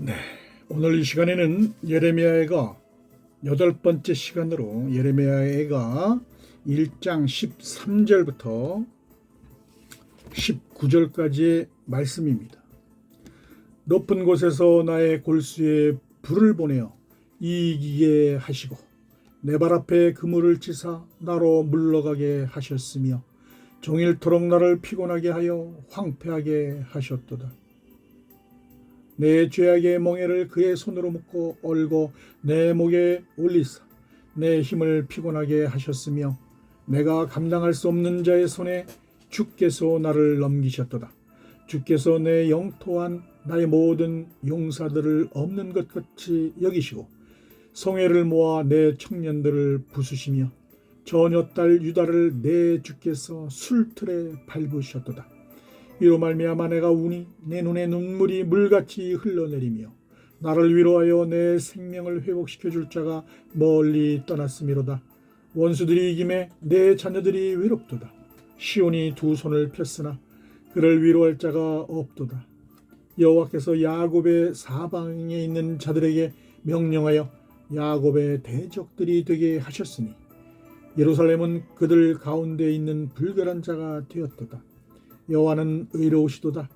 네, 오늘 이 시간에는 예레미야가 8번째 시간으로 예레미야가 1장 13절부터 19절까지의 말씀입니다. 높은 곳에서 나의 골수에 불을 보내어 이기게 하시고 내 발 앞에 그물을 치사 나로 물러가게 하셨으며 종일토록 나를 피곤하게 하여 황폐하게 하셨도다. 내 죄악의 멍에를 그의 손으로 묶고 얼고 내 목에 올리사 내 힘을 피곤하게 하셨으며 내가 감당할 수 없는 자의 손에 주께서 나를 넘기셨도다. 주께서 내 영토한 나의 모든 용사들을 없는 것 같이 여기시고 성회를 모아 내 청년들을 부수시며 처녀 딸 유다를 내 주께서 술틀에 밟으셨도다. 이로 말미암아 내가 우니 내 눈에 눈물이 물같이 흘러내리며 나를 위로하여 내 생명을 회복시켜 줄 자가 멀리 떠났음이로다. 원수들이 이김에 내 자녀들이 외롭도다. 시온이 두 손을 폈으나 그를 위로할 자가 없도다. 여호와께서 야곱의 사방에 있는 자들에게 명령하여 야곱의 대적들이 되게 하셨으니 예루살렘은 그들 가운데 있는 불결한 자가 되었도다. 여호와는 의로우시도다.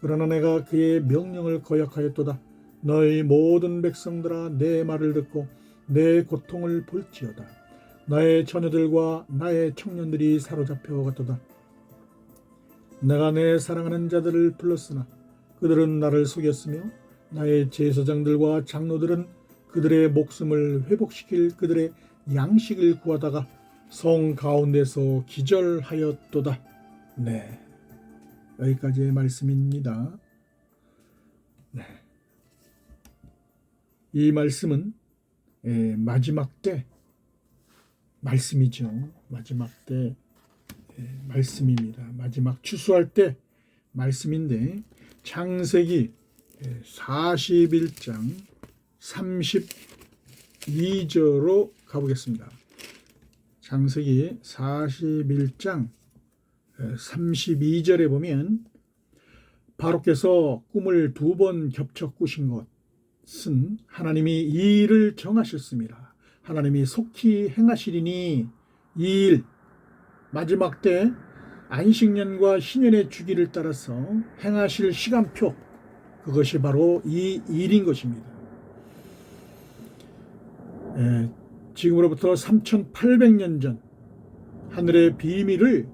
그러나 내가 그의 명령을 거역하였도다. 너희 모든 백성들아 내 말을 듣고 내 고통을 볼지어다. 나의 처녀들과 나의 청년들이 사로잡혀 갔도다. 내가 내 사랑하는 자들을 불렀으나 그들은 나를 속였으며 나의 제사장들과 장로들은 그들의 목숨을 회복시킬 그들의 양식을 구하다가 성 가운데서 기절하였도다. 네, 여기까지의 말씀입니다. 네. 이 말씀은 마지막 때 말씀이죠. 마지막 때 말씀입니다. 마지막 추수할 때 말씀인데 창세기 41장 32절로 가보겠습니다. 창세기 41장 32절에 보면 바로께서 꿈을 2번 겹쳐 꾸신 것은 하나님이 이 일을 정하셨습니다. 하나님이 속히 행하시리니 이 일 마지막 때 안식년과 희년의 주기를 따라서 행하실 시간표, 그것이 바로 이 일인 것입니다. 지금으로부터 3800년 전 하늘의 비밀을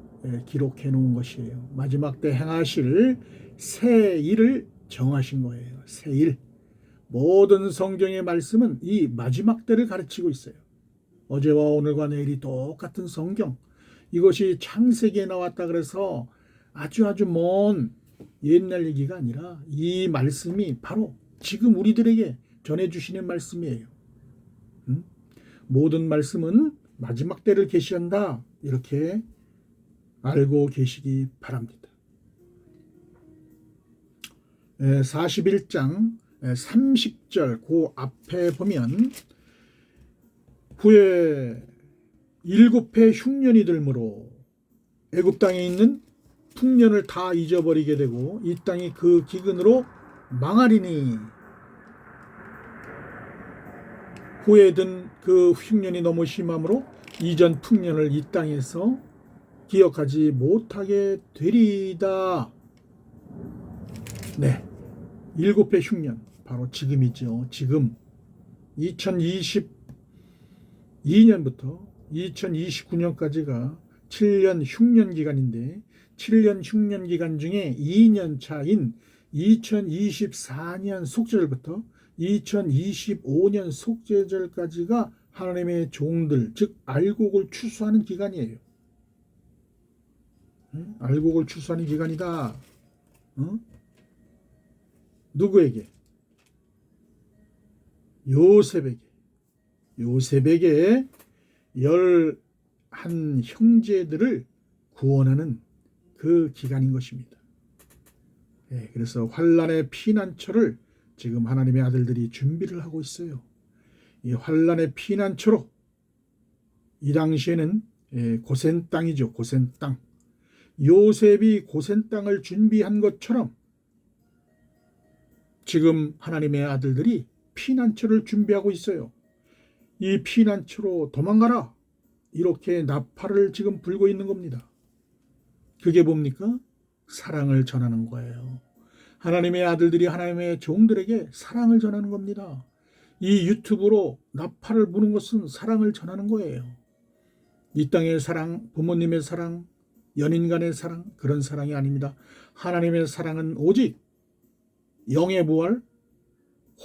기록해 놓은 것이에요. 마지막 때 행하실 새 일을 정하신 거예요. 새 일. 모든 성경의 말씀은 이 마지막 때를 가르치고 있어요. 어제와 오늘과 내일이 똑같은 성경. 이것이 창세기에 나왔다 그래서 아주 먼 옛날 얘기가 아니라 이 말씀이 바로 지금 우리들에게 전해주시는 말씀이에요. 모든 말씀은 마지막 때를 계시한다. 이렇게 알고 계시기 바랍니다. 41장 30절 그 앞에 보면 후에 7해 흉년이 들므로 애굽 땅에 있는 풍년을 다 잊어버리게 되고 이 땅이 그 기근으로 망하리니 후에 든 그 흉년이 너무 심함으로 이전 풍년을 이 땅에서 기억하지 못하게 되리이다. 네, 7해 흉년 바로 지금이죠. 지금 2022년부터 2029년까지가 7년 흉년 기간인데 7년 흉년 기간 중에 2년 차인 2024년 속죄절부터 2025년 속죄절까지가 하나님의 종들, 즉 알곡을 추수하는 기간이에요. 알곡을 추수하는 기간이다. 누구에게? 요셉에게 11 형제들을 구원하는 그 기간인 것입니다. 그래서 환란의 피난처를 지금 하나님의 아들들이 준비를 하고 있어요. 이 환란의 피난처로 이 당시에는 고센 땅이죠. 고센 땅. 요셉이 고센 땅을 준비한 것처럼 지금 하나님의 아들들이 피난처를 준비하고 있어요. 이 피난처로 도망가라. 이렇게 나팔을 지금 불고 있는 겁니다. 그게 뭡니까? 사랑을 전하는 거예요. 하나님의 아들들이 하나님의 종들에게 사랑을 전하는 겁니다. 이 유튜브로 나팔을 부는 것은 사랑을 전하는 거예요. 이 땅의 사랑, 부모님의 사랑, 연인 간의 사랑, 그런 사랑이 아닙니다. 하나님의 사랑은 오직 영의 부활,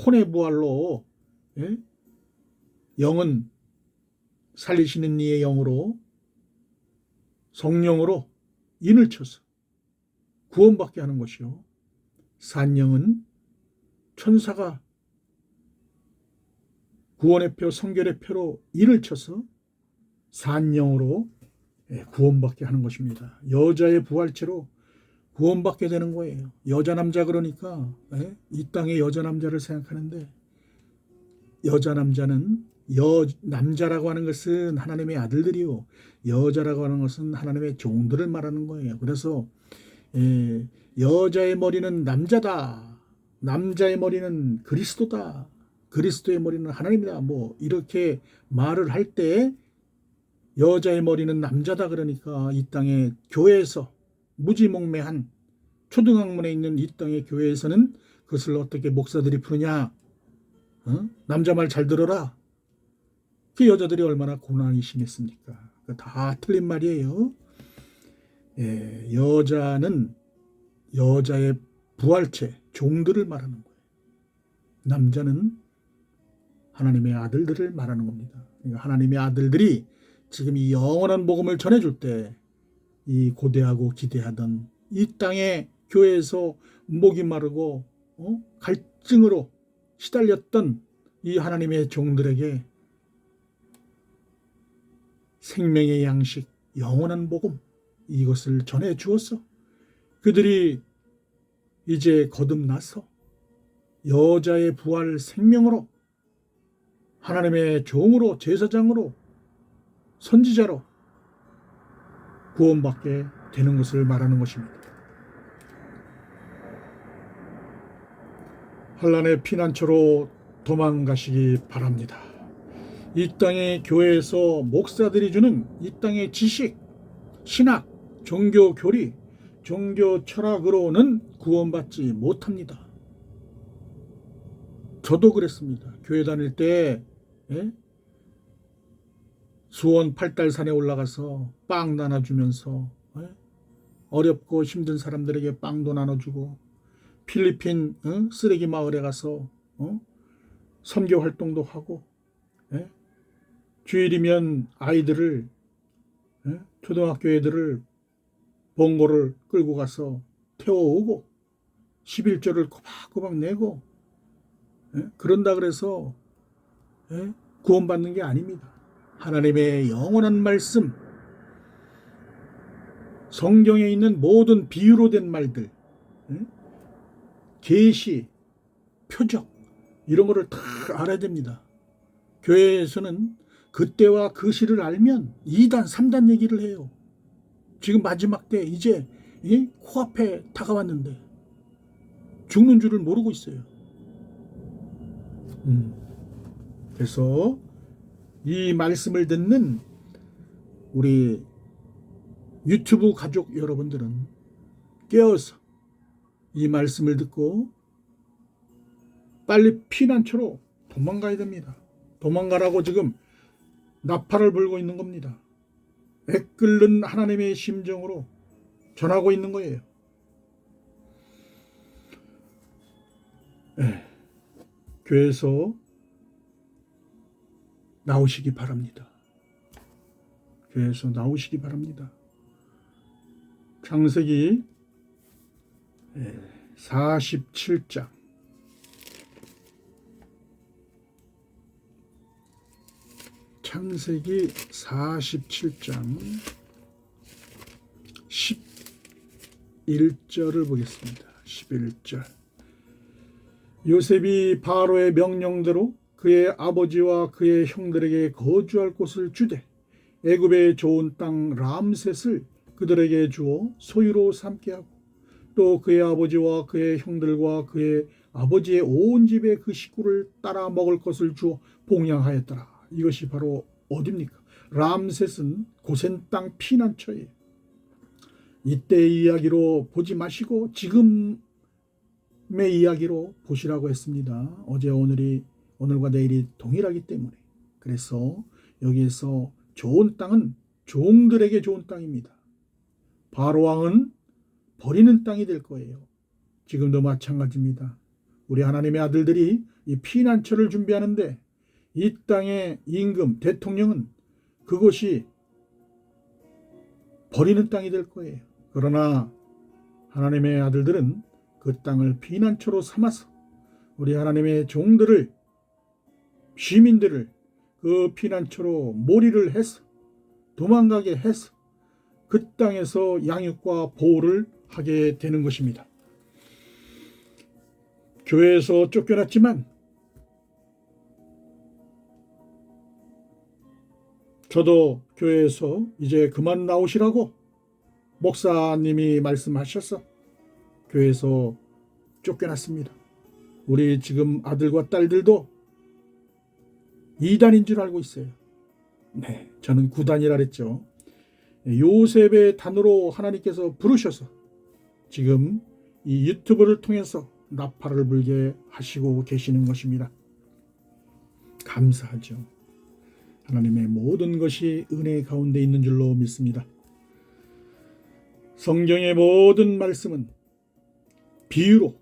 혼의 부활로, 예? 영은 살리시는 이의 영으로, 성령으로 인을 쳐서 구원받게 하는 것이요. 산영은 천사가 구원의 표, 성결의 표로 인을 쳐서 산영으로 구원받게 하는 것입니다. 여자의 부활체로 구원받게 되는 거예요. 여자 남자 그러니까 이 땅의 여자 남자를 생각하는데, 여자 남자는 남자라고 하는 것은 하나님의 아들들이요, 여자라고 하는 것은 하나님의 종들을 말하는 거예요. 그래서 여자의 머리는 남자다, 남자의 머리는 그리스도다, 그리스도의 머리는 하나님이다, 뭐 이렇게 말을 할 때 여자의 머리는 남자다 그러니까 이 땅의 교회에서 무지몽매한 초등학문에 있는 이 땅의 교회에서는 그것을 어떻게 목사들이 푸느냐, 남자 말 잘 들어라. 그 여자들이 얼마나 고난이 심했습니까? 다 틀린 말이에요. 여자는 여자의 부활체, 종들을 말하는 거예요. 남자는 하나님의 아들들을 말하는 겁니다. 그러니까 하나님의 아들들이 지금 이 영원한 복음을 전해줄 때 이 고대하고 기대하던 이 땅의 교회에서 목이 마르고 갈증으로 시달렸던 이 하나님의 종들에게 생명의 양식, 영원한 복음, 이것을 전해 주었어. 그들이 이제 거듭나서 여자의 부활 생명으로 하나님의 종으로, 제사장으로, 선지자로 구원받게 되는 것을 말하는 것입니다. 환난의 피난처로 도망가시기 바랍니다. 이 땅의 교회에서 목사들이 주는 이 땅의 지식, 신학, 종교 교리, 종교 철학으로는 구원받지 못합니다. 저도 그랬습니다. 교회 다닐 때 수원 팔달산에 올라가서 빵 나눠주면서 어렵고 힘든 사람들에게 빵도 나눠주고, 필리핀 쓰레기 마을에 가서 선교 활동도 하고, 주일이면 아이들을, 초등학교 애들을 봉고를 끌고 가서 태워오고 11조를 꼬박꼬박 내고, 그런다 그래서 구원받는 게 아닙니다. 하나님의 영원한 말씀, 성경에 있는 모든 비유로 된 말들, 계시, 표적, 이런 거를 다 알아야 됩니다. 교회에서는 그때와 그 시를 알면 2단, 3단 얘기를 해요. 지금 마지막 때 이제 코앞에 다가왔는데 죽는 줄을 모르고 있어요. 그래서 이 말씀을 듣는 우리 유튜브 가족 여러분들은 깨어서 이 말씀을 듣고 빨리 피난처로 도망가야 됩니다. 도망가라고 지금 나팔을 불고 있는 겁니다. 애끓는 하나님의 심정으로 전하고 있는 거예요. 교회에서 나오시기 바랍니다. 교회에서 나오시기 바랍니다. 창세기 47장 창세기 47장 11절을 보겠습니다. 11절. 요셉이 바로의 명령대로 그의 아버지와 그의 형들에게 거주할 곳을 주되 애굽의 좋은 땅 람셋을 그들에게 주어 소유로 삼게 하고, 또 그의 아버지와 그의 형들과 그의 아버지의 온 집에 그 식구를 따라 먹을 것을 주어 봉양하였더라. 이것이 바로 어디입니까? 람셋은 고센 땅 피난처예요. 이때의 이야기로 보지 마시고 지금의 이야기로 보시라고 했습니다. 어제 오늘과 내일이 동일하기 때문에. 그래서 여기에서 좋은 땅은 종들에게 좋은 땅입니다. 바로왕은 버리는 땅이 될 거예요. 지금도 마찬가지입니다. 우리 하나님의 아들들이 이 피난처를 준비하는데 이 땅의 임금, 대통령은 그곳이 버리는 땅이 될 거예요. 그러나 하나님의 아들들은 그 땅을 피난처로 삼아서 우리 하나님의 종들을, 시민들을 그 피난처로 몰이를 해서 도망가게 해서 그 땅에서 양육과 보호를 하게 되는 것입니다. 교회에서 쫓겨났지만 저도 교회에서 이제 그만 나오시라고 목사님이 말씀하셔서 교회에서 쫓겨났습니다. 우리 지금 아들과 딸들도 2단인 줄 알고 있어요. 네, 저는 9단이라 그랬죠. 요셉의 단으로 하나님께서 부르셔서 지금 이 유튜브를 통해서 나팔을 불게 하시고 계시는 것입니다. 감사하죠. 하나님의 모든 것이 은혜 가운데 있는 줄로 믿습니다. 성경의 모든 말씀은 비유로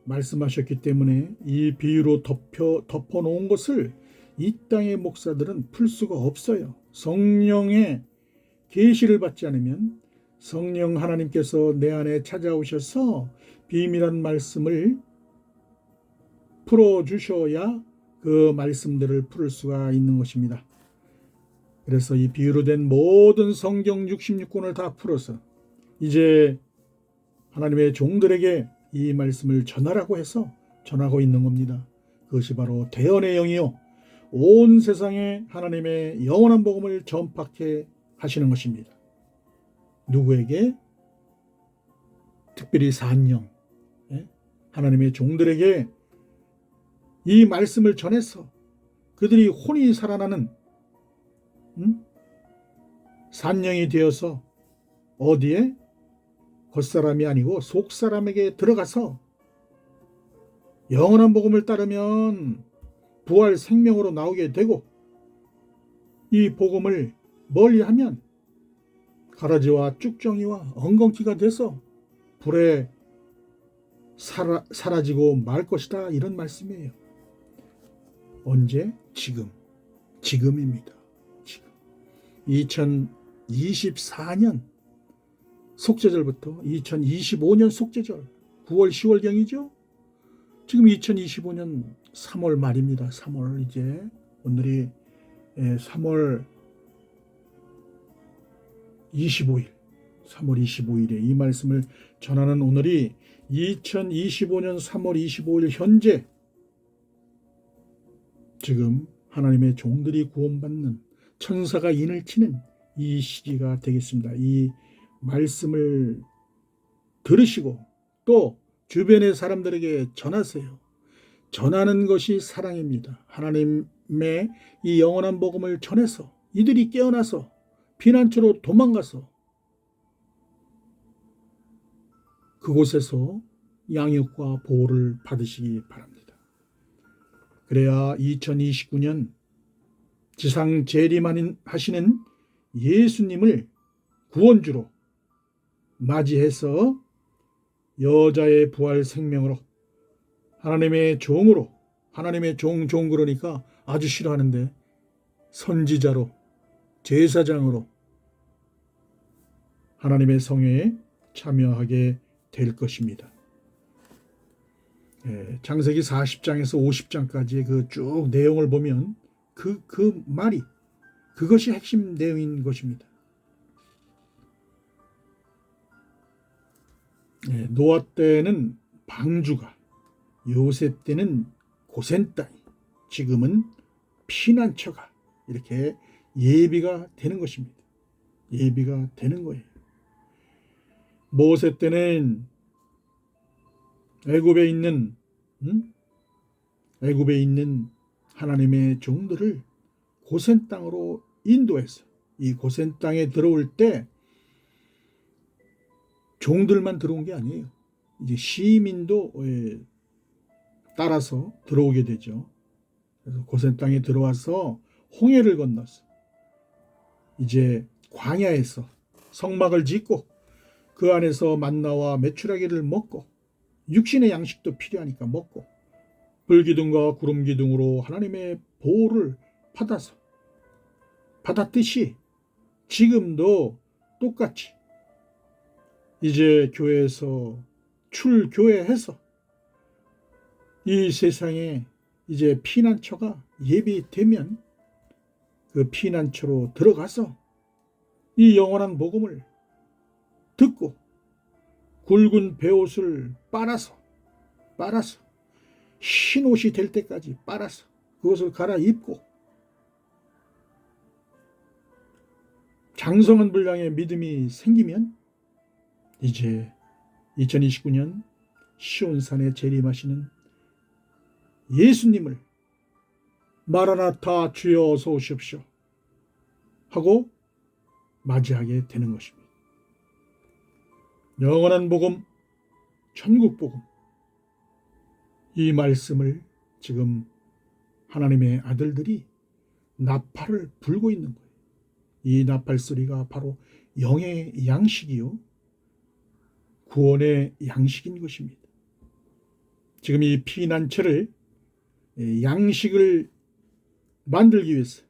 말씀하셨기 때문에 이 비유로 덮어놓은 것을 이 땅의 목사들은 풀 수가 없어요. 성령의 계시를 받지 않으면 성령 하나님께서 내 안에 찾아오셔서 비밀한 말씀을 풀어주셔야 그 말씀들을 풀을 수가 있는 것입니다. 그래서 이 비유로 된 모든 성경 66권을 다 풀어서 이제 하나님의 종들에게 이 말씀을 전하라고 해서 전하고 있는 겁니다. 그것이 바로 대언의 영이요 온 세상에 하나님의 영원한 복음을 전파케 하시는 것입니다. 누구에게? 특별히 산영, 하나님의 종들에게 이 말씀을 전해서 그들이 혼이 살아나는 산영이 되어서 어디에? 겉사람이 아니고 속사람에게 들어가서 영원한 복음을 따르면 부활 생명으로 나오게 되고 이 복음을 멀리하면 가라지와 쭉정이와 엉겅퀴가 돼서 불에 사라지고 말 것이다, 이런 말씀이에요. 언제? 지금입니다. 지금 2024년 속죄절부터 2025년 속죄절 9월 10월경이죠. 지금 2025년 3월 말입니다. 3월 이제 오늘이 3월 25일에 이 말씀을 전하는 오늘이 2025년 3월 25일 현재 지금 하나님의 종들이 구원받는 천사가 인을 치는 이 시기가 되겠습니다. 이 말씀을 들으시고 또 주변의 사람들에게 전하세요. 전하는 것이 사랑입니다. 하나님의 이 영원한 복음을 전해서 이들이 깨어나서 피난처로 도망가서 그곳에서 양육과 보호를 받으시기 바랍니다. 그래야 2029년 지상 재림하시는 예수님을 구원주로 맞이해서 여자의 부활 생명으로 하나님의 종으로, 하나님의 종 그러니까 아주 싫어하는데 선지자로, 제사장으로 하나님의 성회에 참여하게 될 것입니다. 창세기 40장에서 50장까지의 그 쭉 내용을 보면 그 말이 그것이 핵심 내용인 것입니다. 노아 때는 방주가, 요셉 때는 고센 땅이, 지금은 피난처가 이렇게 예비가 되는 것입니다. 예비가 되는 거예요. 모세 때는 애굽에 있는 애굽에 있는 하나님의 종들을 고센 땅으로 인도해서 이 고센 땅에 들어올 때 종들만 들어온 게 아니에요. 이제 시민도 따라서 들어오게 되죠. 그래서 고센 땅에 들어와서 홍해를 건너서 이제 광야에서 성막을 짓고 그 안에서 만나와 메추라기를 먹고 육신의 양식도 필요하니까 먹고 불기둥과 구름기둥으로 하나님의 보호를 받았듯이 지금도 똑같이 이제 교회에서 출교회해서 이 세상에 이제 피난처가 예비되면 그 피난처로 들어가서 이 영원한 복음을 듣고 굵은 베옷을 빨아서 흰 옷이 될 때까지 빨아서 그것을 갈아입고 장성한 분량의 믿음이 생기면 이제 2029년 시온산에 재림하시는 예수님을 마라나타 주여 어서 오십시오 하고 맞이하게 되는 것입니다. 영원한 복음, 천국 복음, 이 말씀을 지금 하나님의 아들들이 나팔을 불고 있는 거예요. 이 나팔 소리가 바로 영의 양식이요 구원의 양식인 것입니다. 지금 이 피난처를 양식을 만들기 위해서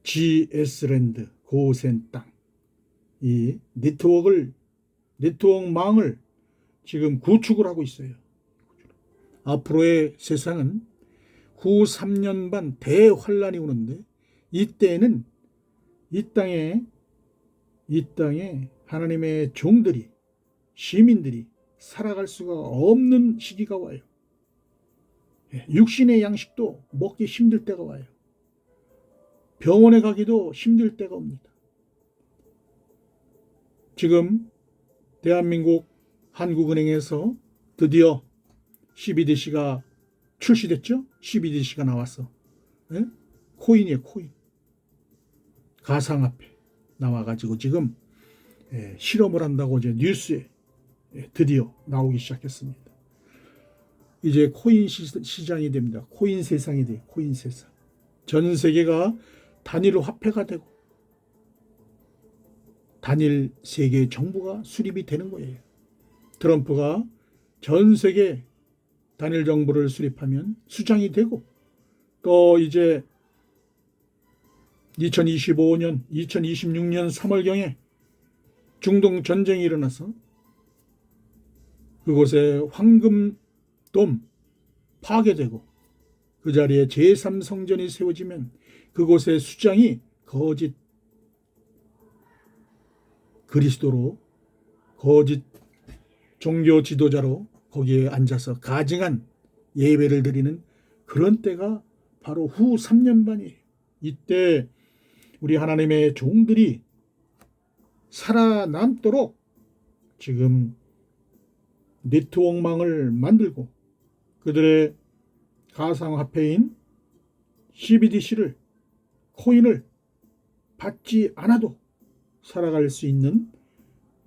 GS랜드 고센 땅 이 네트워크망을 지금 구축을 하고 있어요. 앞으로의 세상은 후 3년 반 대환란이 오는데 이때는 이 땅에 하나님의 종들이 시민들이 살아갈 수가 없는 시기가 와요. 육신의 양식도 먹기 힘들 때가 와요. 병원에 가기도 힘들 때가 옵니다. 지금 대한민국 한국은행에서 드디어 CBDC가 출시됐죠? CBDC가 나왔어. 코인이에요, 코인. 가상화폐 나와가지고 지금 실험을 한다고 이제 뉴스에 드디어 나오기 시작했습니다. 이제 코인 시장이 됩니다. 코인 세상이 돼요. 코인 세상. 전 세계가 단일 화폐가 되고 단일 세계 정부가 수립이 되는 거예요. 트럼프가 전 세계 단일 정부를 수립하면 수장이 되고 또 이제 2025년, 2026년 3월경에 중동 전쟁이 일어나서 그곳에 황금돔 파괴되고 그 자리에 제3성전이 세워지면 그곳의 수장이 거짓 그리스도로 거짓 종교 지도자로 거기에 앉아서 가증한 예배를 드리는 그런 때가 바로 후 3년 반이에요. 이때 우리 하나님의 종들이 살아남도록 지금 네트워크망을 만들고 그들의 가상화폐인 CBDC를 코인을 받지 않아도 살아갈 수 있는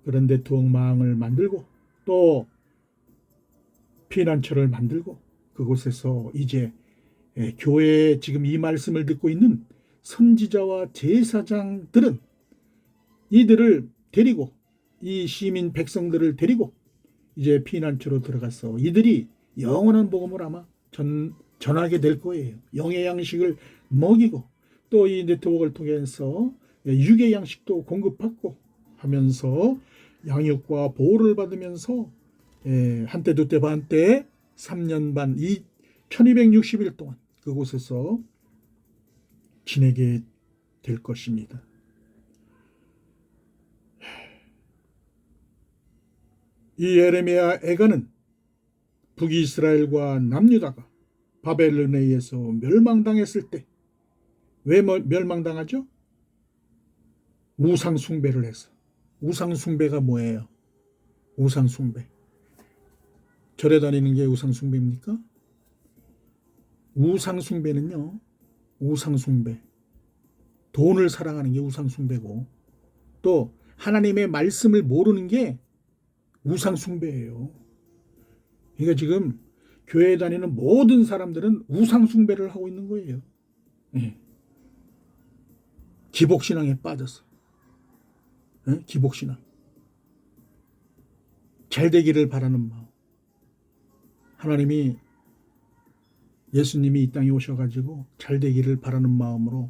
그런 네트워크망을 만들고 또 피난처를 만들고 그곳에서 이제 교회에 지금 이 말씀을 듣고 있는 선지자와 제사장들은 이들을 데리고 이 시민 백성들을 데리고 이제 피난처로 들어가서 이들이 영원한 복음을 아마 전하게 될 거예요. 영의 양식을 먹이고 또 이 네트워크를 통해서 육의 양식도 공급받고 하면서 양육과 보호를 받으면서 한때 두때 반때 3년 반 1260일 동안 그곳에서 지내게 될 것입니다. 이 예레미야 애가는 북이스라엘과 남유다가 바벨론에 의해서 멸망당했을 때 왜 멸망당하죠? 우상숭배를 해서. 우상숭배가 뭐예요? 우상숭배. 절에 다니는 게 우상숭배입니까? 우상숭배는요, 우상숭배. 돈을 사랑하는 게 우상숭배고, 또 하나님의 말씀을 모르는 게 우상숭배예요. 그러니까 지금 교회에 다니는 모든 사람들은 우상숭배를 하고 있는 거예요. 예. 기복신앙에 빠져서. 예? 기복신앙. 잘 되기를 바라는 마음. 하나님이 예수님이 이 땅에 오셔가지고 잘 되기를 바라는 마음으로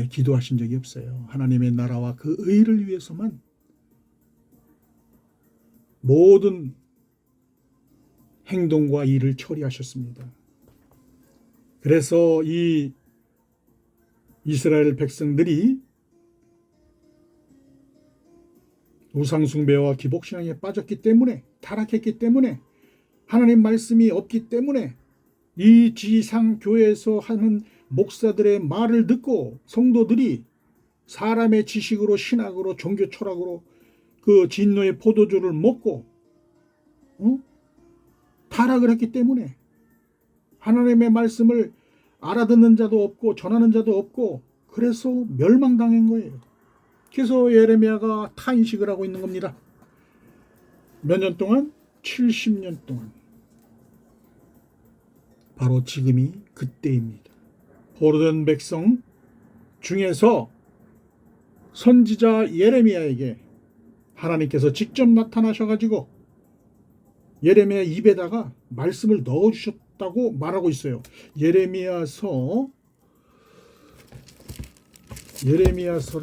기도하신 적이 없어요. 하나님의 나라와 그 의를 위해서만 모든 행동과 일을 처리하셨습니다. 그래서 이 이스라엘 백성들이 우상숭배와 기복신앙에 빠졌기 때문에, 타락했기 때문에, 하나님 말씀이 없기 때문에 이 지상 교회에서 하는 목사들의 말을 듣고 성도들이 사람의 지식으로, 신학으로, 종교 철학으로 그 진노의 포도주를 먹고 타락을 했기 때문에 하나님의 말씀을 알아듣는 자도 없고 전하는 자도 없고, 그래서 멸망당한 거예요. 그래서 예레미야가 탄식을 하고 있는 겁니다. 몇 년 동안? 70년 동안. 바로 지금이 그때입니다. 포로된 백성 중에서 선지자 예레미야에게 하나님께서 직접 나타나셔가지고 예레미야 입에다가 말씀을 넣어주셨다고 말하고 있어요. 예레미야서를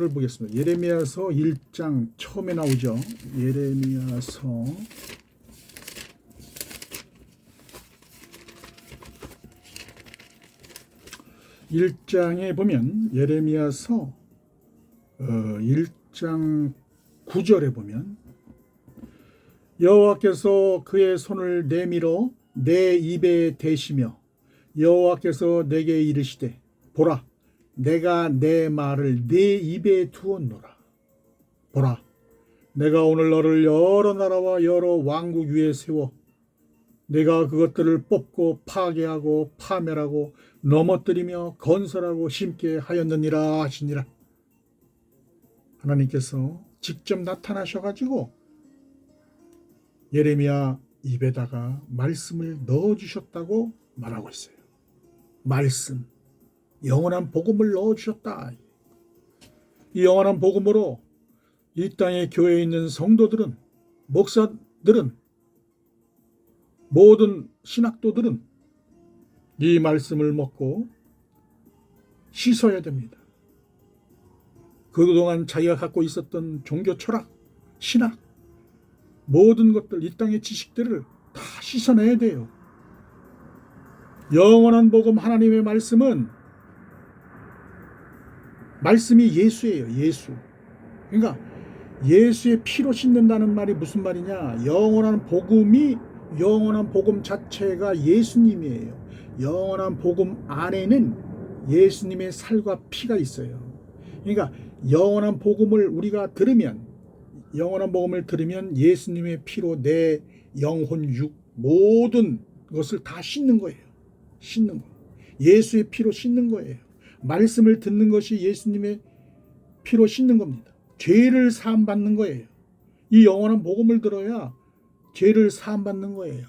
보겠습니다. 예레미야서 1장 처음에 나오죠. 예레미야서 1장에 보면, 예레미야서 1장 9절에 보면, 여호와께서 그의 손을 내밀어 내 입에 대시며 여호와께서 내게 이르시되, 보라, 내가 내 말을 네 입에 두었노라. 보라, 내가 오늘 너를 여러 나라와 여러 왕국 위에 세워 내가 그것들을 뽑고 파괴하고 파멸하고 넘어뜨리며 건설하고 심게 하였느니라 하시니라. 하나님께서 직접 나타나셔가지고 예레미야 입에다가 말씀을 넣어주셨다고 말하고 있어요. 말씀, 영원한 복음을 넣어주셨다. 이 영원한 복음으로 이 땅의 교회에 있는 성도들은, 목사들은, 모든 신학도들은 이 말씀을 먹고 씻어야 됩니다. 그동안 자기가 갖고 있었던 종교 철학, 신학, 모든 것들, 이 땅의 지식들을 다 씻어내야 돼요. 영원한 복음, 하나님의 말씀이 예수예요. 예수. 그러니까 예수의 피로 씻는다는 말이 무슨 말이냐? 영원한 복음 자체가 예수님이에요. 영원한 복음 안에는 예수님의 살과 피가 있어요. 그러니까 영원한 복음을 우리가 들으면, 영원한 복음을 들으면 예수님의 피로 내 영혼, 육, 모든 것을 다 씻는 거예요. 씻는 거. 예수의 피로 씻는 거예요. 말씀을 듣는 것이 예수님의 피로 씻는 겁니다. 죄를 사함 받는 거예요. 이 영원한 복음을 들어야 죄를 사함 받는 거예요.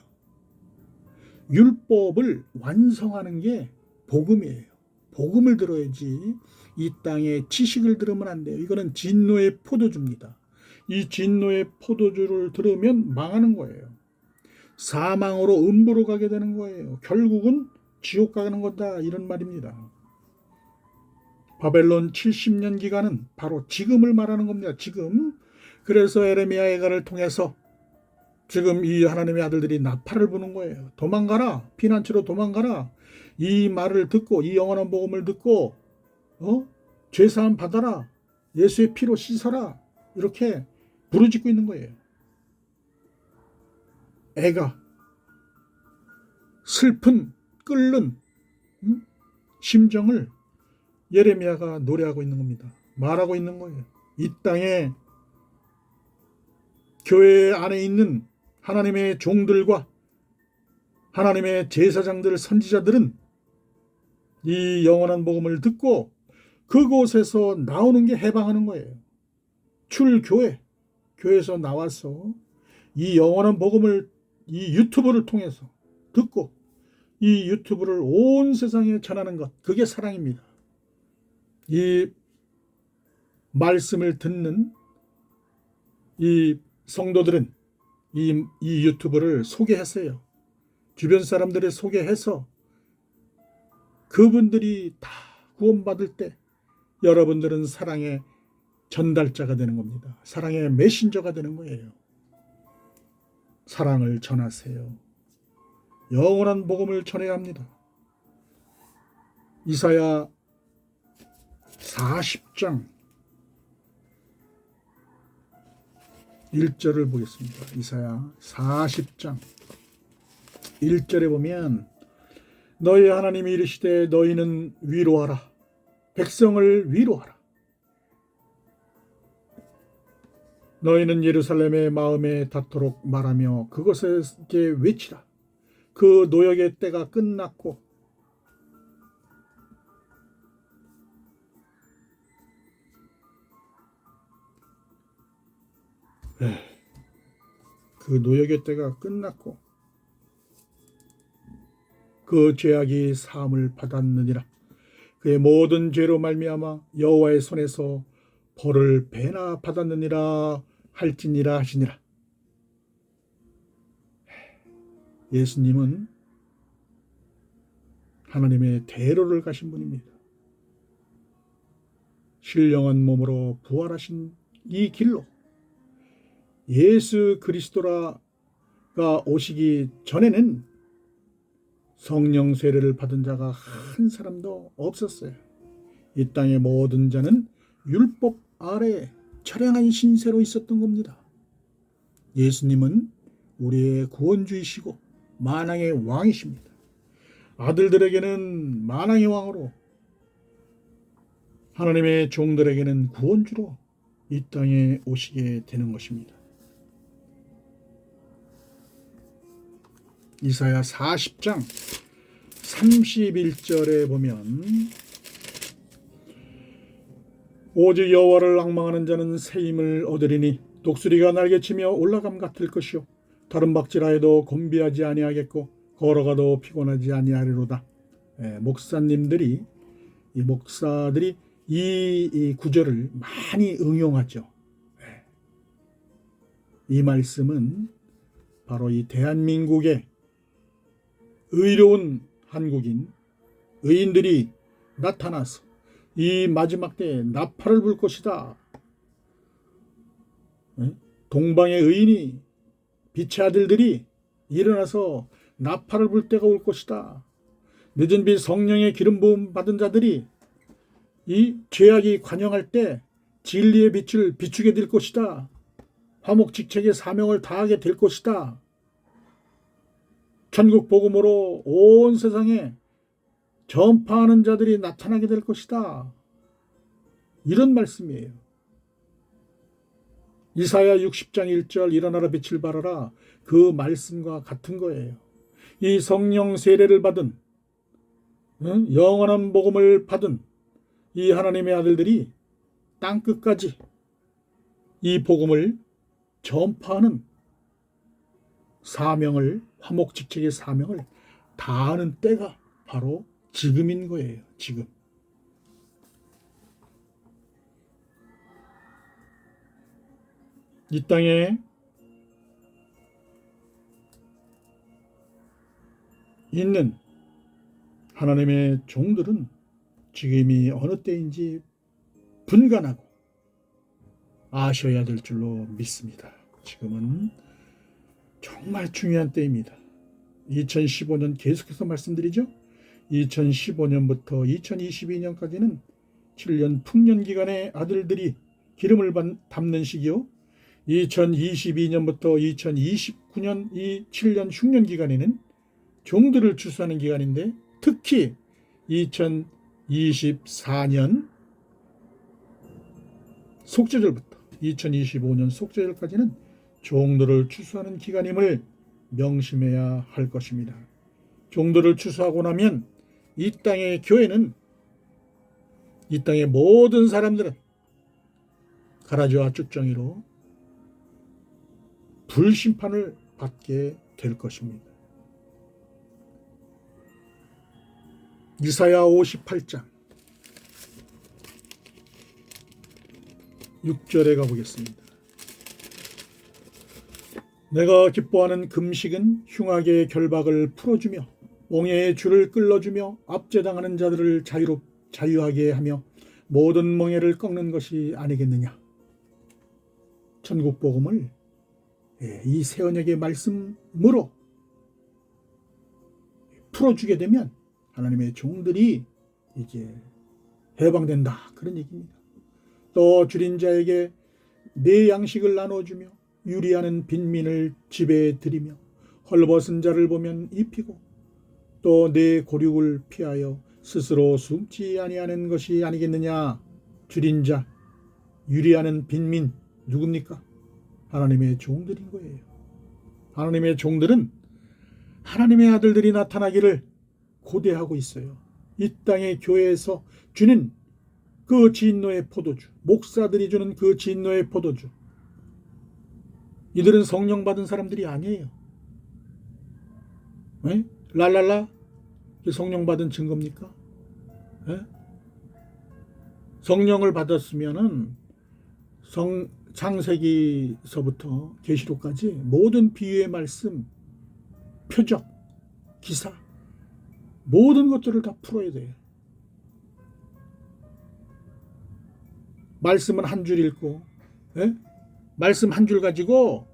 율법을 완성하는 게 복음이에요. 복음을 들어야지 이 땅에 지식을 들으면 안 돼요. 이거는 진노의 포도주입니다. 이 진노의 포도주를 들으면 망하는 거예요. 사망으로 음부로 가게 되는 거예요. 결국은 지옥 가는 거다, 이런 말입니다. 바벨론 70년 기간은 바로 지금을 말하는 겁니다. 지금. 그래서 에레미야 예가를 통해서 지금 이 하나님의 아들들이 나팔을 부는 거예요. 도망가라. 피난처로 도망가라. 이 말을 듣고, 이 영원한 복음을 듣고 죄사함 받아라. 예수의 피로 씻어라. 이렇게 부르짖고 있는 거예요. 애가 슬픈, 끓는 심정을 예레미야가 노래하고 있는 겁니다. 말하고 있는 거예요. 이 땅에 교회 안에 있는 하나님의 종들과 하나님의 제사장들, 선지자들은 이 영원한 복음을 듣고 그곳에서 나오는 게 해방하는 거예요. 교회에서 나와서 이 영원한 복음을 이 유튜브를 통해서 듣고 이 유튜브를 온 세상에 전하는 것, 그게 사랑입니다. 이 말씀을 듣는 이 성도들은 이 유튜브를 소개했어요. 주변 사람들을 소개해서 그분들이 다 구원받을 때 여러분들은 사랑의 전달자가 되는 겁니다. 사랑의 메신저가 되는 거예요. 사랑을 전하세요. 영원한 복음을 전해야 합니다. 이사야 40장 1절을 보겠습니다. 이사야 40장 1절에 보면 너희 하나님이 이르시되 너희는 위로하라. 백성을 위로하라. 너희는 예루살렘의 마음에 닿도록 말하며 그곳에게 외치라. 그 노역의 때가 끝났고 그 노역의 때가 끝났고 그 죄악이 사함을 받았느니라. 그의 모든 죄로 말미암아 여호와의 손에서 벌을 배나 받았느니라 할지니라 하시니라. 예수님은 하나님의 대로를 가신 분입니다. 신령한 몸으로 부활하신 이 길로 예수 그리스도가 오시기 전에는 성령 세례를 받은 자가 한 사람도 없었어요. 이 땅의 모든 자는 율법 아래 처량한 신세로 있었던 겁니다. 예수님은 우리의 구원주이시고 만왕의 왕이십니다. 아들들에게는 만왕의 왕으로, 하나님의 종들에게는 구원주로 이 땅에 오시게 되는 것입니다. 이사야 40장 31절에 보면 오직 여호와를 앙망하는 자는 새 힘을 얻으리니 독수리가 날개치며 올라감 같을 것이요 다른 박질하여도 곤비하지 아니하겠고 걸어가도 피곤하지 아니하리로다. 목사들이 이 구절을 많이 응용하죠. 이 말씀은 바로 이 대한민국의 의로운 한국인 의인들이 나타나서 이 마지막 때에 나팔을 불 것이다. 동방의 의인이 빛의 아들들이 일어나서 나팔을 불 때가 올 것이다. 늦은 빛 성령의 기름 부음 받은 자들이 이 죄악이 관영할 때 진리의 빛을 비추게 될 것이다. 화목직책의 사명을 다하게 될 것이다. 천국 복음으로 온 세상에 전파하는 자들이 나타나게 될 것이다. 이런 말씀이에요. 이사야 60장 1절 일어나라 빛을 발하라, 그 말씀과 같은 거예요. 이 성령 세례를 받은 영원한 복음을 받은 이 하나님의 아들들이 땅끝까지 이 복음을 전파하는 사명을, 화목직책의 사명을 다하는 때가 바로 지금인 거예요. 지금. 이 땅에 있는 하나님의 종들은 지금이 어느 때인지 분간하고 아셔야 될 줄로 믿습니다. 지금은 정말 중요한 때입니다. 2015년 계속해서 말씀드리죠. 2015년부터 2022년까지는 7년 풍년기간의 아들들이 기름을 담는 시기요. 2022년부터 2029년 이 7년 흉년기간에는 종들을 추수하는 기간인데, 특히 2024년 속죄절부터 2025년 속죄절까지는 종들을 추수하는 기간임을 명심해야 할 것입니다. 종들을 추수하고 나면 이 땅의 교회는, 이 땅의 모든 사람들은 가라지와 쭉정이로 불심판을 받게 될 것입니다. 이사야 58장 6절에 가보겠습니다. 내가 기뻐하는 금식은 흉악의 결박을 풀어주며 멍에의 줄을 끌어주며 압제당하는 자들을 자유하게 하며 모든 멍에를 꺾는 것이 아니겠느냐. 천국 복음을 이 새 언약의 말씀으로 풀어주게 되면 하나님의 종들이 이제 해방된다, 그런 얘기입니다. 또 줄인 자에게 내 양식을 나눠주며 유리하는 빈민을 집에 들이며 헐벗은 자를 보면 입히고 또 내 고륙을 피하여 스스로 숨지 아니하는 것이 아니겠느냐. 줄인 자, 유리하는 빈민 누굽니까? 하나님의 종들인 거예요. 하나님의 종들은 하나님의 아들들이 나타나기를 고대하고 있어요. 이 땅의 교회에서 주는 그 진노의 포도주, 목사들이 주는 그 진노의 포도주, 이들은 성령 받은 사람들이 아니에요. 네? 랄랄라? 성령 받은 증거입니까? 네? 성령을 받았으면은 창세기서부터 계시록까지 모든 비유의 말씀, 표적, 기사, 모든 것들을 다 풀어야 돼요. 말씀은 한 줄 읽고, 예? 말씀 한 줄 가지고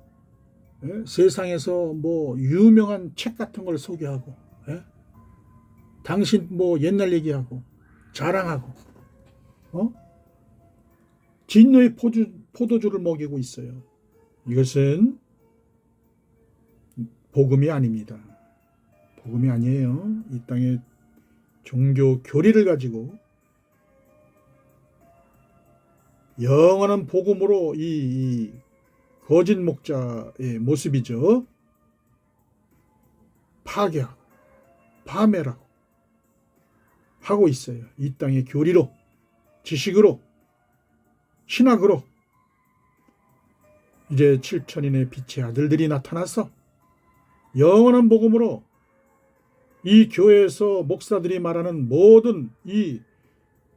세상에서 뭐 유명한 책 같은 걸 소개하고, 당신 뭐 옛날 얘기하고 자랑하고, 진노의 포도주를 먹이고 있어요. 이것은 복음이 아닙니다. 복음이 아니에요. 이 땅의 종교 교리를 가지고 영원한 복음으로 이 거짓 목자의 모습이죠. 파괴하고 파멸하고 하고 있어요. 이 땅의 교리로, 지식으로, 신학으로. 이제 7천인의 빛의 아들들이 나타나서 영원한 복음으로 이 교회에서 목사들이 말하는 모든 이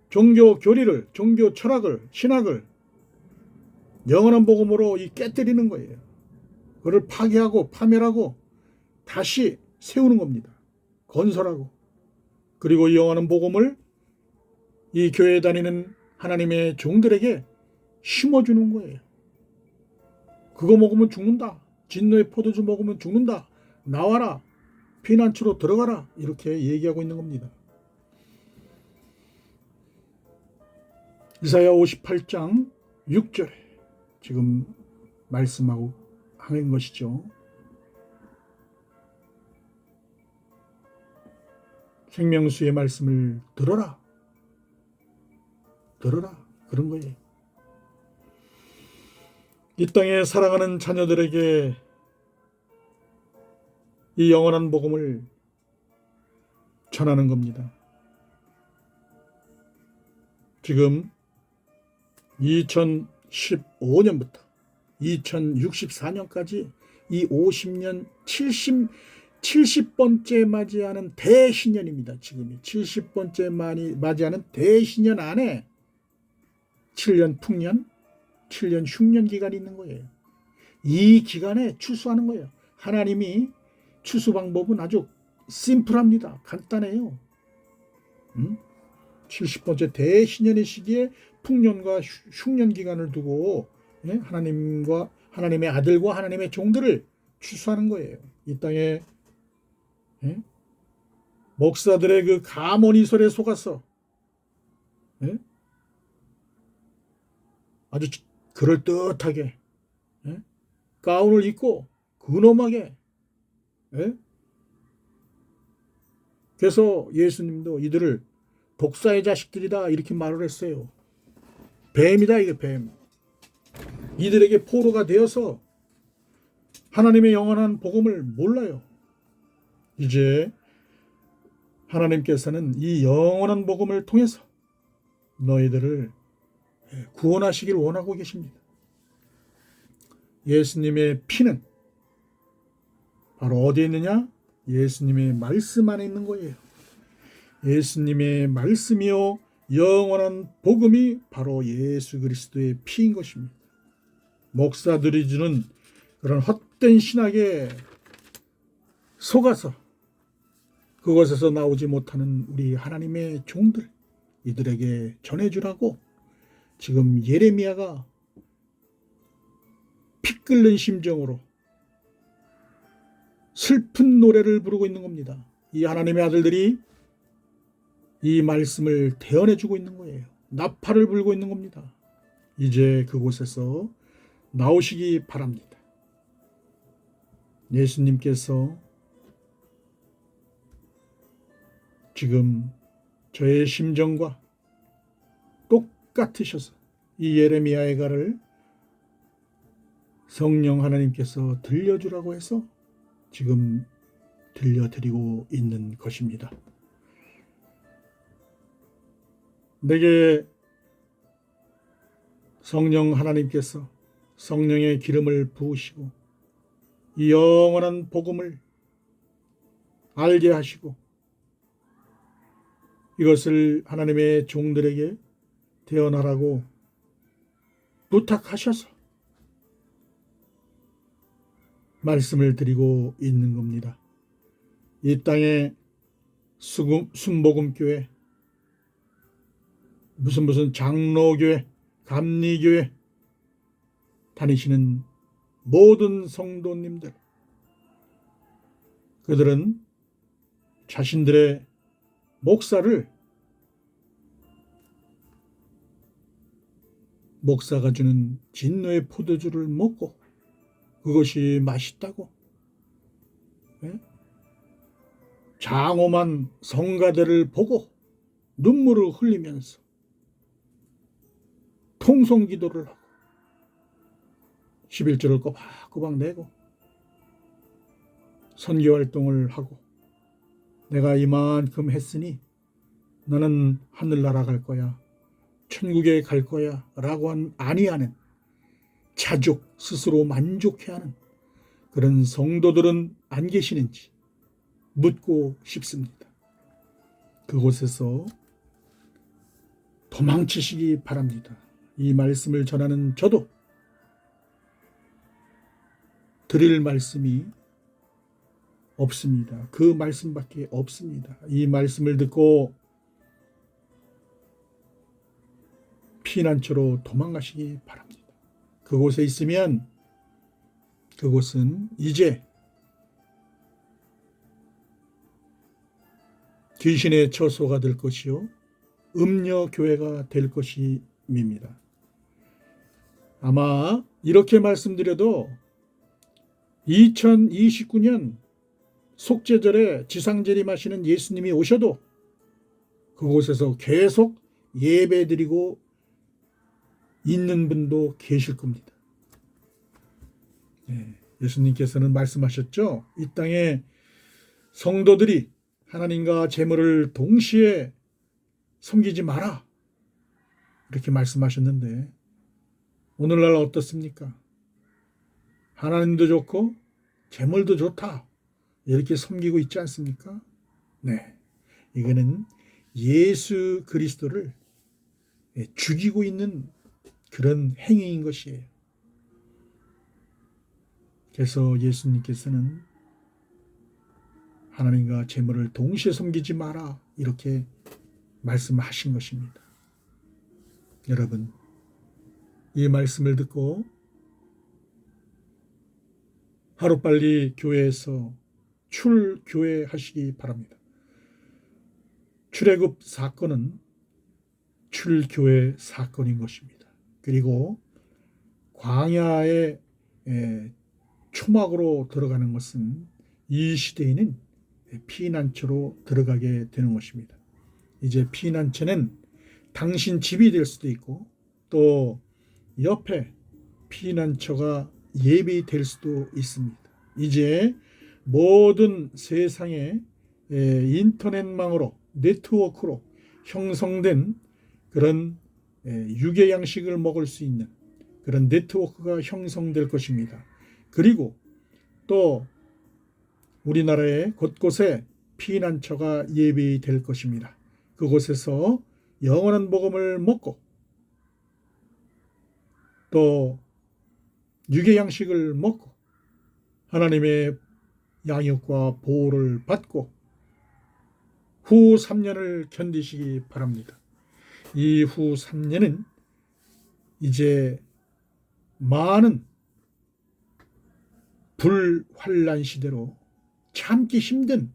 종교 교리를, 종교 철학을, 신학을 영원한 복음으로 깨뜨리는 거예요. 그걸 파괴하고 파멸하고 다시 세우는 겁니다. 건설하고. 그리고 영원한 복음을 이 교회에 다니는 하나님의 종들에게 심어주는 거예요. 그거 먹으면 죽는다. 진노의 포도주 먹으면 죽는다. 나와라. 피난처로 들어가라. 이렇게 얘기하고 있는 겁니다. 이사야 58장 6절에 지금 말씀하고 하는 것이죠. 생명수의 말씀을 들어라. 들어라. 그런 거예요. 이 땅에 사랑하는 자녀들에게 이 영원한 복음을 전하는 겁니다. 지금 2015년부터 2064년까지 이 50년 70번째 맞이하는 대신년입니다. 지금이 70번째 맞이하는 대신년 안에 7년 풍년, 7년 흉년 기간이 있는 거예요. 이 기간에 추수하는 거예요. 하나님이 추수 방법은 아주 심플합니다. 간단해요. 70번째 대신년의 시기에 풍년과 흉년 기간을 두고 하나님과 하나님의 아들과 하나님의 종들을 추수하는 거예요. 이 땅에 목사들의 그 가모니설에 속아서 아주 그럴듯하게 가운을 입고 근엄하게, 그래서 예수님도 이들을 독사의 자식들이다 이렇게 말을 했어요. 뱀이다, 이게 뱀. 이들에게 포로가 되어서 하나님의 영원한 복음을 몰라요. 이제 하나님께서는 이 영원한 복음을 통해서 너희들을 구원하시길 원하고 계십니다. 예수님의 피는 바로 어디에 있느냐? 예수님의 말씀 안에 있는 거예요. 예수님의 말씀이요 영원한 복음이 바로 예수 그리스도의 피인 것입니다. 목사들이 주는 그런 헛된 신학에 속아서 그것에서 나오지 못하는 우리 하나님의 종들, 이들에게 전해주라고 지금 예레미야가 피 끓는 심정으로 슬픈 노래를 부르고 있는 겁니다. 이 하나님의 아들들이 이 말씀을 대언해주고 있는 거예요. 나팔을 불고 있는 겁니다. 이제 그곳에서 나오시기 바랍니다. 예수님께서 지금 저의 심정과 똑같으셔서 이 예레미야의 가를 성령 하나님께서 들려주라고 해서 지금 들려드리고 있는 것입니다. 내게 성령 하나님께서 성령의 기름을 부으시고 이 영원한 복음을 알게 하시고 이것을 하나님의 종들에게 대언하라고 부탁하셔서 말씀을 드리고 있는 겁니다. 이 땅에 순복음교회, 무슨 장로교회, 감리교회 다니시는 모든 성도님들, 그들은 자신들의 목사가 주는 진노의 포도주를 먹고 그것이 맛있다고 장엄한 성가대를 보고 눈물을 흘리면서 통성기도를 하고 11조를 꼬박꼬박 내고 선교활동을 하고 내가 이만큼 했으니 너는 하늘나라 갈 거야, 천국에 갈 거야 라고 아니하는 자족, 스스로 만족해하는 그런 성도들은 안 계시는지 묻고 싶습니다. 그곳에서 도망치시기 바랍니다. 이 말씀을 전하는 저도 드릴 말씀이 없습니다. 그 말씀밖에 없습니다. 이 말씀을 듣고 피난처로 도망가시기 바랍니다. 그곳에 있으면 그곳은 이제 귀신의 처소가 될 것이요 음녀교회가 될 것임입니다. 아마 이렇게 말씀드려도 2029년 속죄절에 지상재림하시는 예수님이 오셔도 그곳에서 계속 예배드리고 있는 분도 계실 겁니다. 예수님께서는 말씀하셨죠. 이 땅에 성도들이 하나님과 재물을 동시에 섬기지 마라 이렇게 말씀하셨는데 오늘날 어떻습니까? 하나님도 좋고 재물도 좋다 이렇게 섬기고 있지 않습니까? 네, 이거는 예수 그리스도를 죽이고 있는 그런 행위인 것이에요. 그래서 예수님께서는 하나님과 재물을 동시에 섬기지 마라 이렇게 말씀하신 것입니다. 여러분, 이 말씀을 듣고 하루빨리 교회에서 출교회하시기 바랍니다. 출애굽 사건은 출교회 사건인 것입니다. 그리고 광야의 초막으로 들어가는 것은 이 시대에는 피난처로 들어가게 되는 것입니다. 이제 피난처는 당신 집이 될 수도 있고 또 옆에 피난처가 예비될 수도 있습니다. 이제 모든 세상에 인터넷망으로 네트워크로 형성된 그런 유교 양식을 먹을 수 있는 그런 네트워크가 형성될 것입니다. 그리고 또 우리나라의 곳곳에 피난처가 예비될 것입니다. 그곳에서 영원한 복음을 먹고 또 유교 양식을 먹고 하나님의 양육과 보호를 받고 후 3년을 견디시기 바랍니다. 이 후 3년은 이제 많은 불환란 시대로 참기 힘든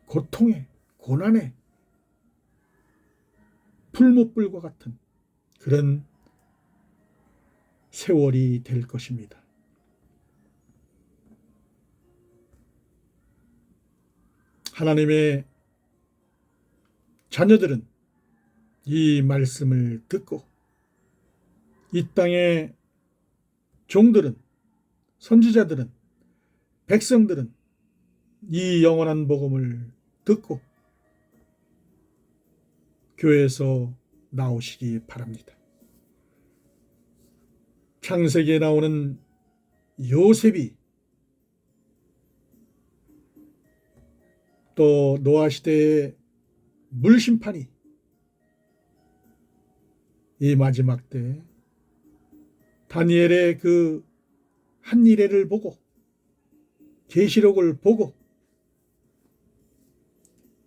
고통의 고난의 풀무불과 같은 그런 세월이 될 것입니다. 하나님의 자녀들은 이 말씀을 듣고 이 땅의 종들은 선지자들은 백성들은 이 영원한 복음을 듣고 교회에서 나오시기 바랍니다. 창세기에 나오는 요셉이 또 노아 시대의 물심판이 이 마지막 때 다니엘의 그 한 일회를 보고 계시록을 보고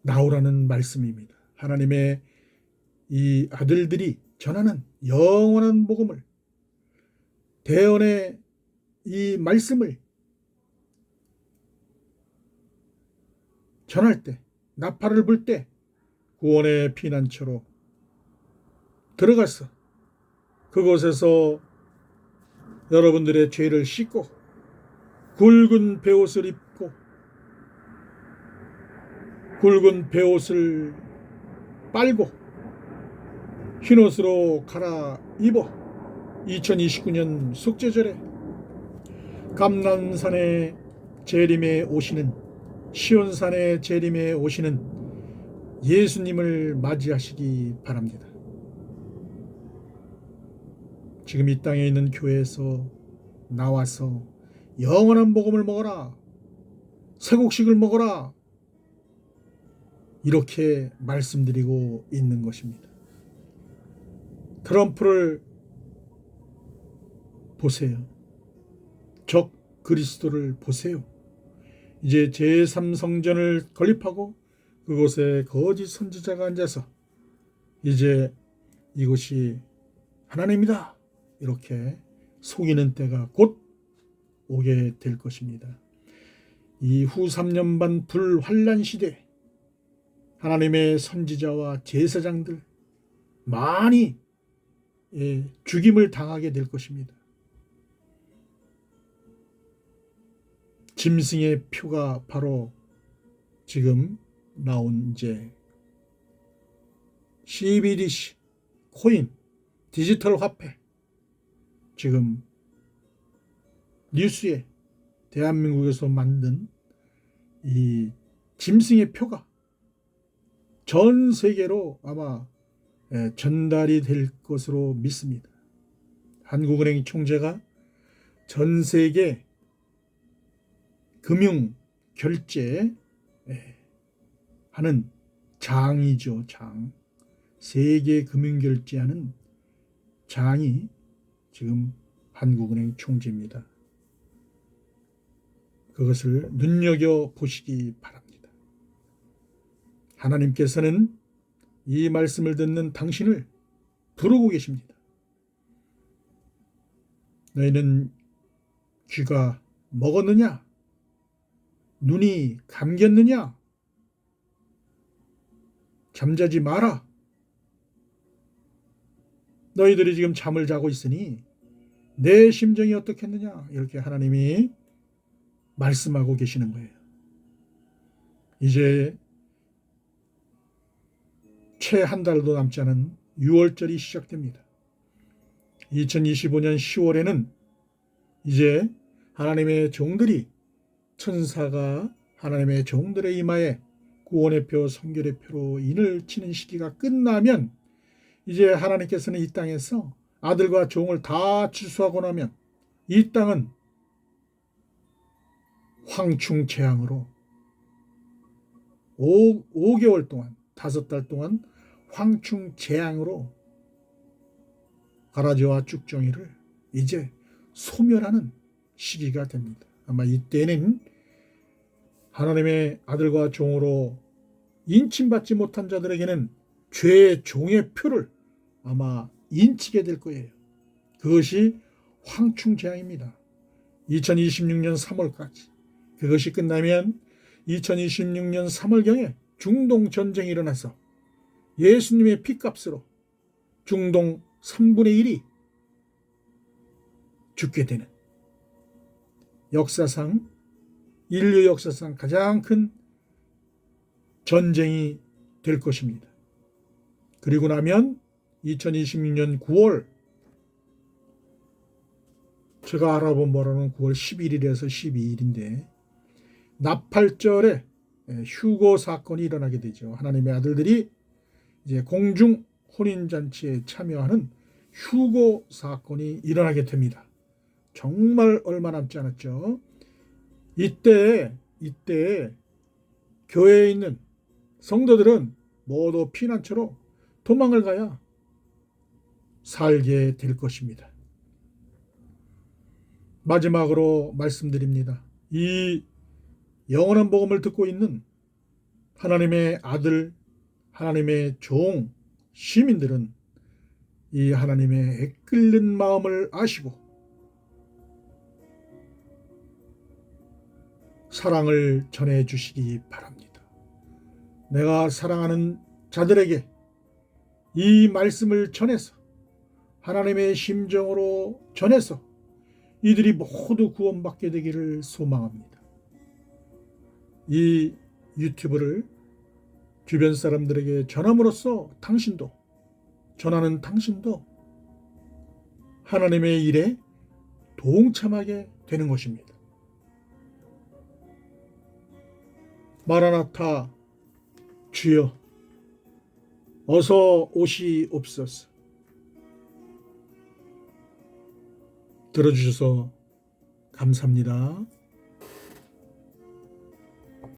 나오라는 말씀입니다. 하나님의 이 아들들이 전하는 영원한 복음을 대언의 이 말씀을 전할 때 나팔을 불 때 구원의 피난처로 들어가서 그곳에서 여러분들의 죄를 씻고 굵은 베옷을 입고 굵은 베옷을 빨고 흰옷으로 갈아입어 2029년 속죄절에 감람산에 재림에 오시는 시온산에 재림에 오시는 예수님을 맞이하시기 바랍니다. 지금 이 땅에 있는 교회에서 나와서 영원한 복음을 먹어라, 새곡식을 먹어라, 이렇게 말씀드리고 있는 것입니다. 트럼프를 보세요. 적 그리스도를 보세요. 이제 제3성전을 건립하고 그곳에 거짓 선지자가 앉아서 이제 이곳이 하나님이다 이렇게 속이는 때가 곧 오게 될 것입니다. 이 후 3년 반 불환란 시대 하나님의 선지자와 제사장들 많이 죽임을 당하게 될 것입니다. 짐승의 표가 바로 지금 나온 이제 CBDC 코인 디지털 화폐 지금 뉴스에 대한민국에서 만든 이 짐승의 표가 전 세계로 아마 전달이 될 것으로 믿습니다. 한국은행 총재가 전 세계 금융 결제 하는 장이죠. 장. 세계 금융 결제하는 장이 지금 한국은행 총재입니다. 그것을 눈여겨 보시기 바랍니다. 하나님께서는 이 말씀을 듣는 당신을 부르고 계십니다. 너희는 귀가 먹었느냐? 눈이 감겼느냐? 잠자지 마라. 너희들이 지금 잠을 자고 있으니 내 심정이 어떻겠느냐? 이렇게 하나님이 말씀하고 계시는 거예요. 이제 채 한 달도 남지 않은 6월절이 시작됩니다. 2025년 10월에는 이제 하나님의 종들이 천사가 하나님의 종들의 이마에 구원의 표, 성결의 표로 인을 치는 시기가 끝나면 이제 하나님께서는 이 땅에서 아들과 종을 다 추수하고 나면 이 땅은 황충재앙으로 5개월 동안 5달 동안 황충재앙으로 가라지와 쭉정이를 이제 소멸하는 시기가 됩니다. 아마 이때는 하나님의 아들과 종으로 인침받지 못한 자들에게는 죄의 종의 표를 아마 인치게 될 거예요. 그것이 황충재앙입니다. 2026년 3월까지. 그것이 끝나면 2026년 3월경에 중동 전쟁이 일어나서 예수님의 피값으로 중동 3분의 1이 죽게 되는 역사상 인류 역사상 가장 큰 전쟁이 될 것입니다. 그리고 나면 2026년 9월 제가 알아본 바로는 9월 11일에서 12일인데 나팔절에 휴거 사건이 일어나게 되죠. 하나님의 아들들이 이제 공중 혼인잔치에 참여하는 휴거 사건이 일어나게 됩니다. 정말 얼마 남지 않았죠. 이때 교회에 있는 성도들은 모두 피난처로 도망을 가야 살게 될 것입니다. 마지막으로 말씀드립니다. 이 영원한 복음을 듣고 있는 하나님의 아들, 하나님의 종, 시민들은 이 하나님의 애끓는 마음을 아시고 사랑을 전해주시기 바랍니다. 내가 사랑하는 자들에게 이 말씀을 전해서 하나님의 심정으로 전해서 이들이 모두 구원받게 되기를 소망합니다. 이 유튜브를 주변 사람들에게 전함으로써 전하는 당신도 하나님의 일에 동참하게 되는 것입니다. 마라나타, 주여 어서 오시옵소서. 들어주셔서 감사합니다.